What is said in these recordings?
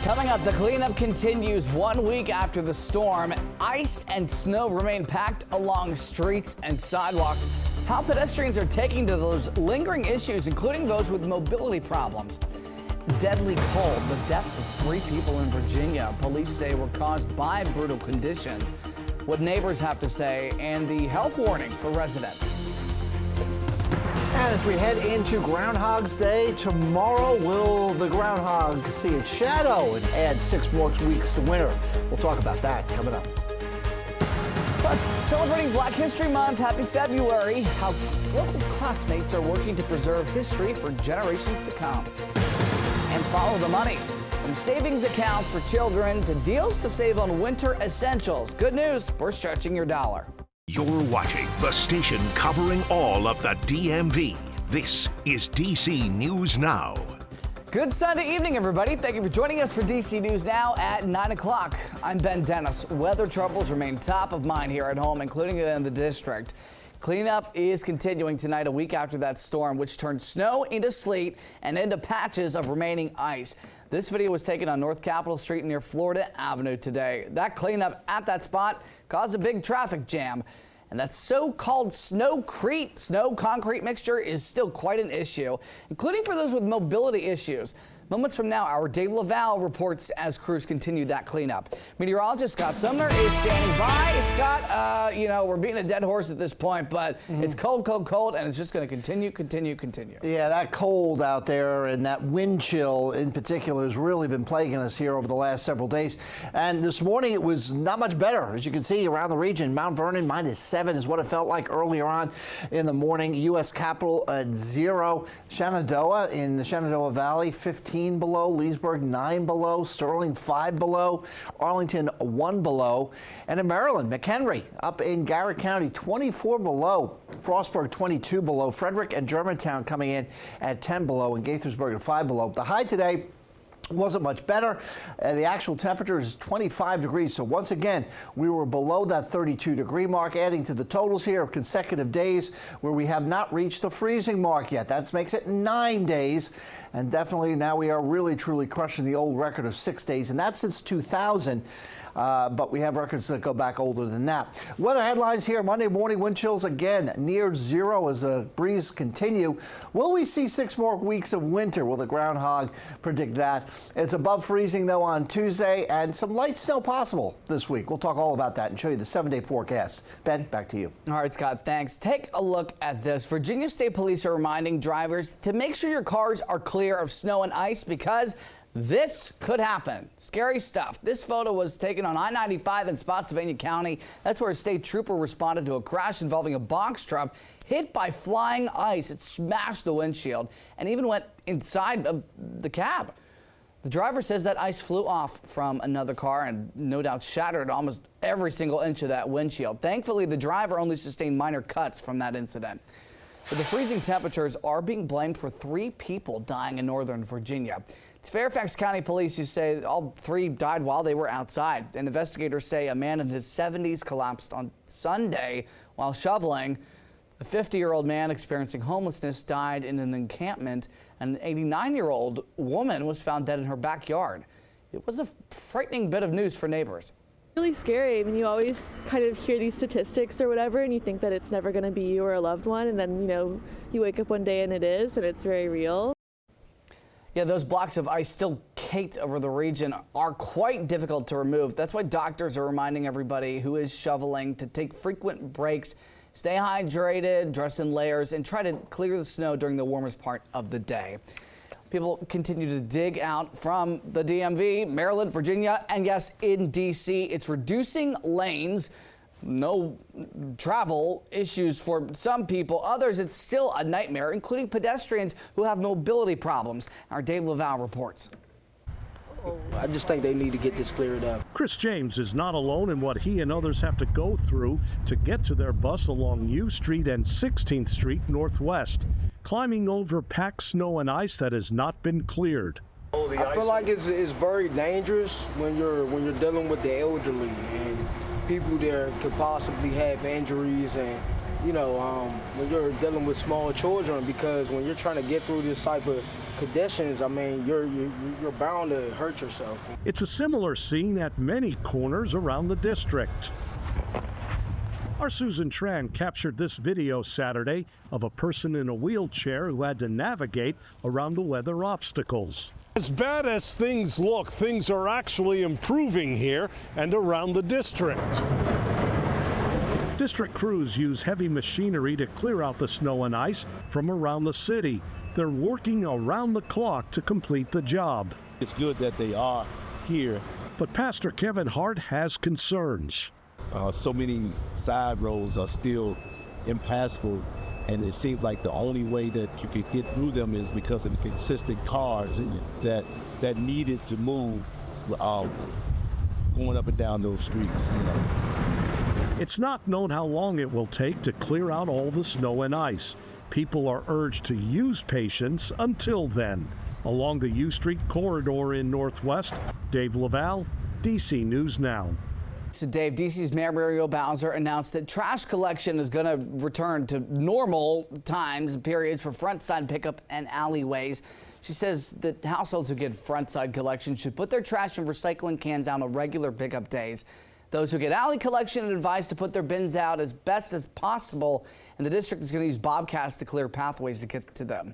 Coming up, the cleanup continues 1 week after the storm. Ice and snow remain packed along streets and sidewalks. How pedestrians are taking to those lingering issues, including those with mobility problems. Deadly cold. The deaths of 3 people in Virginia, police say, were caused by brutal conditions. What neighbors have to say, and the health warning for residents. And as we head into Groundhog's Day, tomorrow will the groundhog see its shadow and add 6 more weeks to winter? We'll talk about that coming up. Plus, celebrating Black History Month, happy February. How local classmates are working to preserve history for generations to come. And follow the money. From savings accounts for children to deals to save on winter essentials. Good news, we're stretching your dollar. You're watching the station covering all of the DMV. This is DC News Now. Good Sunday evening, everybody. Thank you for joining us for DC News Now at 9 o'clock. I'm Ben Dennis. Weather troubles remain top of mind here at home, including in the district. Cleanup is continuing tonight, a week after that storm, which turned snow into sleet and into patches of remaining ice. This video was taken on North Capitol Street near Florida Avenue today. That cleanup at that spot caused a big traffic jam. And that so-called snowcrete, snow concrete mixture is still quite an issue, including for those with mobility issues. Moments from now, our Dave LaValle reports as crews continue that cleanup. Meteorologist Scott Sumner is standing by. Scott, we're beating a dead horse at this point, but it's cold, cold, cold, and it's just going to continue. Yeah, that cold out there and that wind chill in particular has really been plaguing us here over the last several days. And this morning it was not much better. As you can see around the region, Mount Vernon -7 is what it felt like earlier on in the morning. U.S. Capitol at 0. Shenandoah in the Shenandoah Valley, 15 below. Leesburg 9 below. Sterling 5 below. Arlington 1 below. And in Maryland, McHenry up in Garrett County 24 below. Frostburg 22 below. Frederick and Germantown coming in at 10 below, and Gaithersburg at 5 below. The high today wasn't much better. The actual temperature is 25 degrees. So once again, we were below that 32-degree mark, adding to the totals here of consecutive days where we have not reached the freezing mark yet. That makes it 9 days. And definitely now we are really, truly crushing the old record of 6 days. And that's since 2000. But we have records that go back older than that. Weather headlines here. Monday morning wind chills again near 0 as the breeze continue. Will we see 6 more weeks of winter? Will the groundhog predict that? It's above freezing, though, on Tuesday, and some light snow possible this week. We'll talk all about that and show you the 7-day forecast. Ben, back to you. All right, Scott, thanks. Take a look at this. Virginia State Police are reminding drivers to make sure your cars are clear of snow and ice because this could happen. Scary stuff. This photo was taken on I-95 in Spotsylvania County. That's where a state trooper responded to a crash involving a box truck hit by flying ice. It smashed the windshield and even went inside of the cab. The driver says that ice flew off from another car and no doubt shattered almost every single inch of that windshield. Thankfully, the driver only sustained minor cuts from that incident. But the freezing temperatures are being blamed for 3 people dying in northern Virginia. It's Fairfax County Police who say all 3 died while they were outside. And investigators say a man in his 70s collapsed on Sunday while shoveling. A 50-year-old man experiencing homelessness died in an encampment, and an 89-year-old woman was found dead in her backyard. It was a frightening bit of news for neighbors. Really scary. I mean, you always kind of hear these statistics or whatever, and you think that it's never going to be you or a loved one, and then, you wake up one day and it is, and it's very real. Yeah, those blocks of ice still caked over the region are quite difficult to remove. That's why doctors are reminding everybody who is shoveling to take frequent breaks, stay hydrated, dress in layers, and try to clear the snow during the warmest part of the day. People continue to dig out from the DMV, Maryland, Virginia, and yes, in DC. It's reducing lanes. No travel issues for some people. Others, it's still a nightmare, including pedestrians who have mobility problems. Our Dave LaValle reports. I just think they need to get this cleared up. Chris James is not alone in what he and others have to go through to get to their bus along U Street and 16th Street Northwest, climbing over packed snow and ice that has not been cleared. I feel like it's very dangerous when you're dealing with the elderly and people there could possibly have injuries, and when you're dealing with small children, because when you're trying to get through this type of conditions, I mean, you're bound to hurt yourself. It's a similar scene at many corners around the district. Our Susan Tran captured this video Saturday of a person in a wheelchair who had to navigate around the weather obstacles. As bad as things look, things are actually improving here and around the district. District crews use heavy machinery to clear out the snow and ice from around the city. They're working around the clock to complete the job. It's good that they are here. But Pastor Kevin Hart has concerns. So many side roads are still impassable, and it seems like the only way that you could get through them is because of the consistent cars that needed to move going up and down those streets. It's not known how long it will take to clear out all the snow and ice. People are urged to use patience until then. Along the U Street corridor in Northwest, Dave Laval, DC News Now. So Dave, DC's Mayor Muriel Bowser announced that trash collection is going to return to normal times and periods for front side pickup and alleyways. She says that households who get front side collection should put their trash in recycling cans out on regular pickup days. Those who get alley collection are advised to put their bins out as best as possible, and the district is going to use bobcats to clear pathways to get to them.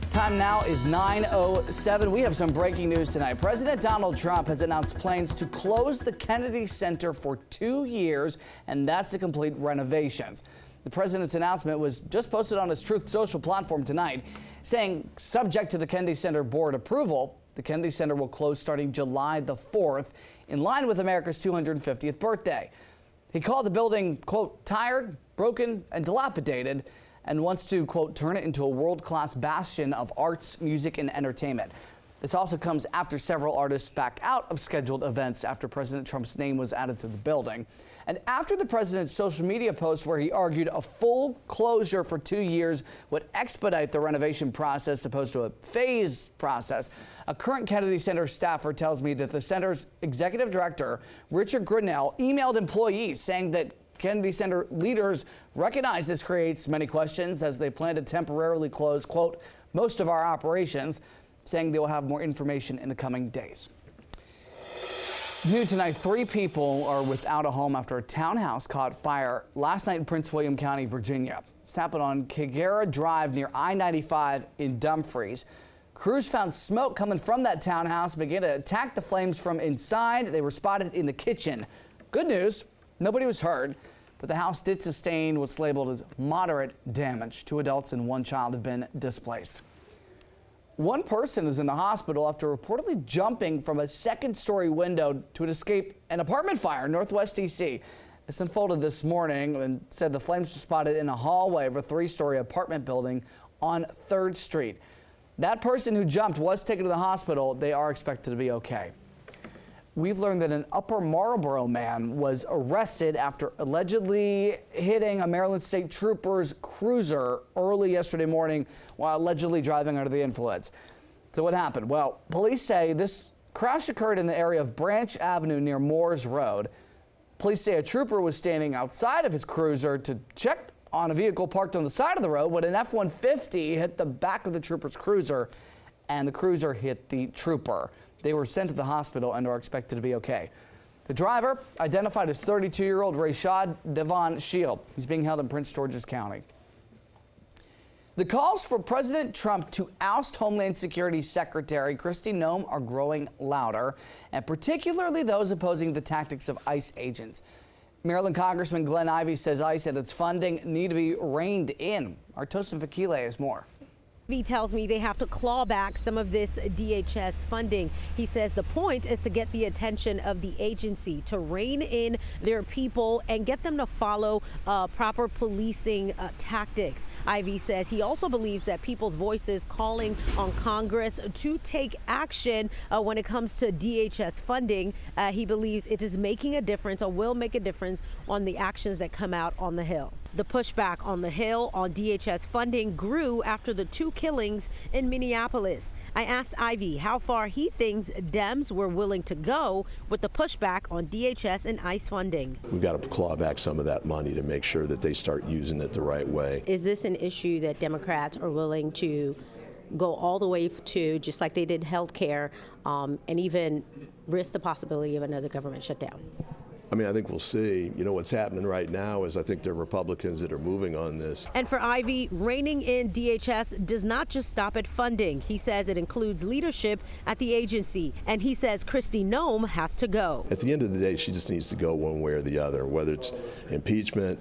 Time now is 9:07. We have some breaking news tonight. President Donald Trump has announced plans to close the Kennedy Center for 2 years, and that's to complete renovations. The president's announcement was just posted on his Truth Social platform tonight, saying subject to the Kennedy Center board approval, the Kennedy Center will close starting July the 4th, in line with America's 250th birthday. He called the building, quote, tired, broken, and dilapidated, and wants to, quote, turn it into a world-class bastion of arts, music, and entertainment. This also comes after several artists back out of scheduled events after President Trump's name was added to the building. And after the president's social media post where he argued a full closure for 2 years would expedite the renovation process opposed to a phased process, a current Kennedy Center staffer tells me that the center's executive director, Richard Grinnell, emailed employees saying that Kennedy Center leaders recognize this creates many questions as they plan to temporarily close, quote, most of our operations, saying they will have more information in the coming days. New tonight, 3 people are without a home after a townhouse caught fire last night in Prince William County, Virginia. It's happened on Kagera Drive near I-95 in Dumfries. Crews found smoke coming from that townhouse and began to attack the flames from inside. They were spotted in the kitchen. Good news, nobody was hurt, but the house did sustain what's labeled as moderate damage. 2 adults and 1 child have been displaced. 1 person is in the hospital after reportedly jumping from a 2nd-story window to escape an apartment fire in Northwest DC. This unfolded this morning and said the flames were spotted in a hallway of a 3-story apartment building on 3rd Street. That person who jumped was taken to the hospital. They are expected to be okay. We've learned that an Upper Marlboro man was arrested after allegedly hitting a Maryland State Trooper's cruiser early yesterday morning while allegedly driving under the influence. So what happened? Well, police say this crash occurred in the area of Branch Avenue near Moores Road. Police say a trooper was standing outside of his cruiser to check on a vehicle parked on the side of the road when an F-150 hit the back of the trooper's cruiser, and the cruiser hit the trooper. They were sent to the hospital and are expected to be okay. The driver, identified as 32-year-old Rashad Devon Shield. He's being held in Prince George's County. The calls for President Trump to oust Homeland Security Secretary Kristi Noem are growing louder, and particularly those opposing the tactics of ICE agents. Maryland Congressman Glenn Ivey says ICE and its funding need to be reined in. Our Tosin Fakile has more. He tells me they have to claw back some of this DHS funding. He says the point is to get the attention of the agency, to rein in their people and get them to follow proper policing tactics. Ivey says he also believes that people's voices calling on Congress to take action when it comes to DHS funding. He believes it is making a difference or will make a difference on the actions that come out on the Hill. The pushback on the Hill on DHS funding grew after the 2 killings in Minneapolis. I asked Ivey how far he thinks Dems were willing to go with the pushback on DHS and ICE funding. We've got to claw back some of that money to make sure that they start using it the right way. Is this an issue that Democrats are willing to go all the way to, just like they did healthcare, and even risk the possibility of another government shutdown? I mean, I think we'll see. You know, what's happening right now is I think there are Republicans that are moving on this. And for Ivey, reining in DHS does not just stop at funding. He says it includes leadership at the agency. And he says Kristi Noem has to go. At the end of the day, she just needs to go one way or the other, whether it's impeachment,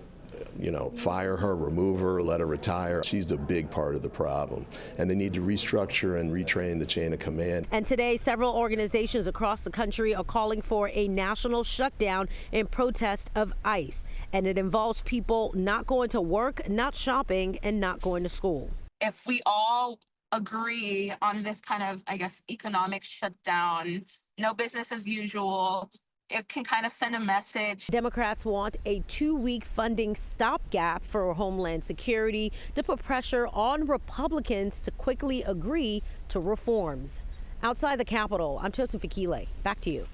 you know, fire her, remove her, let her retire. She's a big part of the problem. And they need to restructure and retrain the chain of command. And today, several organizations across the country are calling for a national shutdown in protest of ICE. And it involves people not going to work, not shopping, and not going to school. If we all agree on this kind of, I guess, economic shutdown, no business as usual, it can kind of send a message. Democrats want a 2-week funding stopgap for Homeland Security to put pressure on Republicans to quickly agree to reforms. Outside the Capitol, I'm Tosin Fikile. Back to you.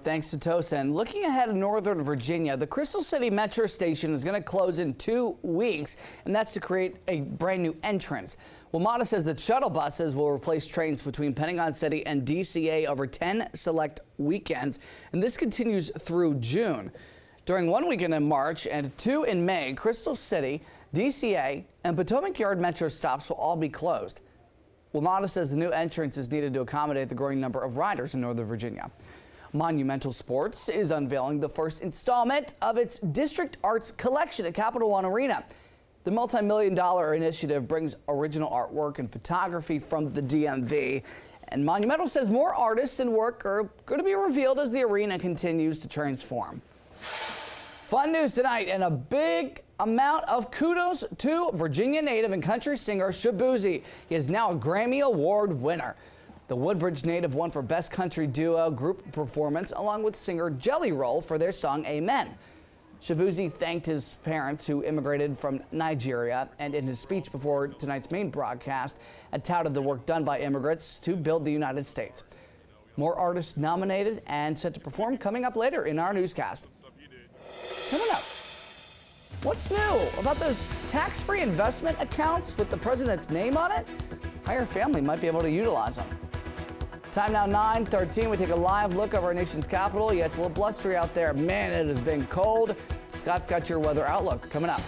Thanks to Tosin. Looking ahead in Northern Virginia, the Crystal City Metro Station is going to close in 2 weeks, and that's to create a brand new entrance. WMATA says that shuttle buses will replace trains between Pentagon City and DCA over 10 select weekends, and this continues through June. During one weekend in March and 2 in May, Crystal City, DCA, and Potomac Yard Metro stops will all be closed. WMATA says the new entrance is needed to accommodate the growing number of riders in Northern Virginia. Monumental Sports is unveiling the first installment of its District Arts collection at Capital One Arena. The multi-million-dollar initiative brings original artwork and photography from the DMV. And Monumental says more artists and work are going to be revealed as the arena continues to transform. Fun news tonight, and a big amount of kudos to Virginia native and country singer Shaboozey. He is now a Grammy Award winner. The Woodbridge native won for Best Country Duo Group Performance, along with singer Jelly Roll for their song Amen. Shaboozey thanked his parents who immigrated from Nigeria, and in his speech before tonight's main broadcast, touted the work done by immigrants to build the United States. More artists nominated and set to perform coming up later in our newscast. Coming up, what's new about those tax-free investment accounts with the president's name on it? How your family might be able to utilize them. Time now 9:13. We take a live look over our nation's capital. Yeah, it's a little blustery out there. Man, it has been cold. Scott's got your weather outlook coming up.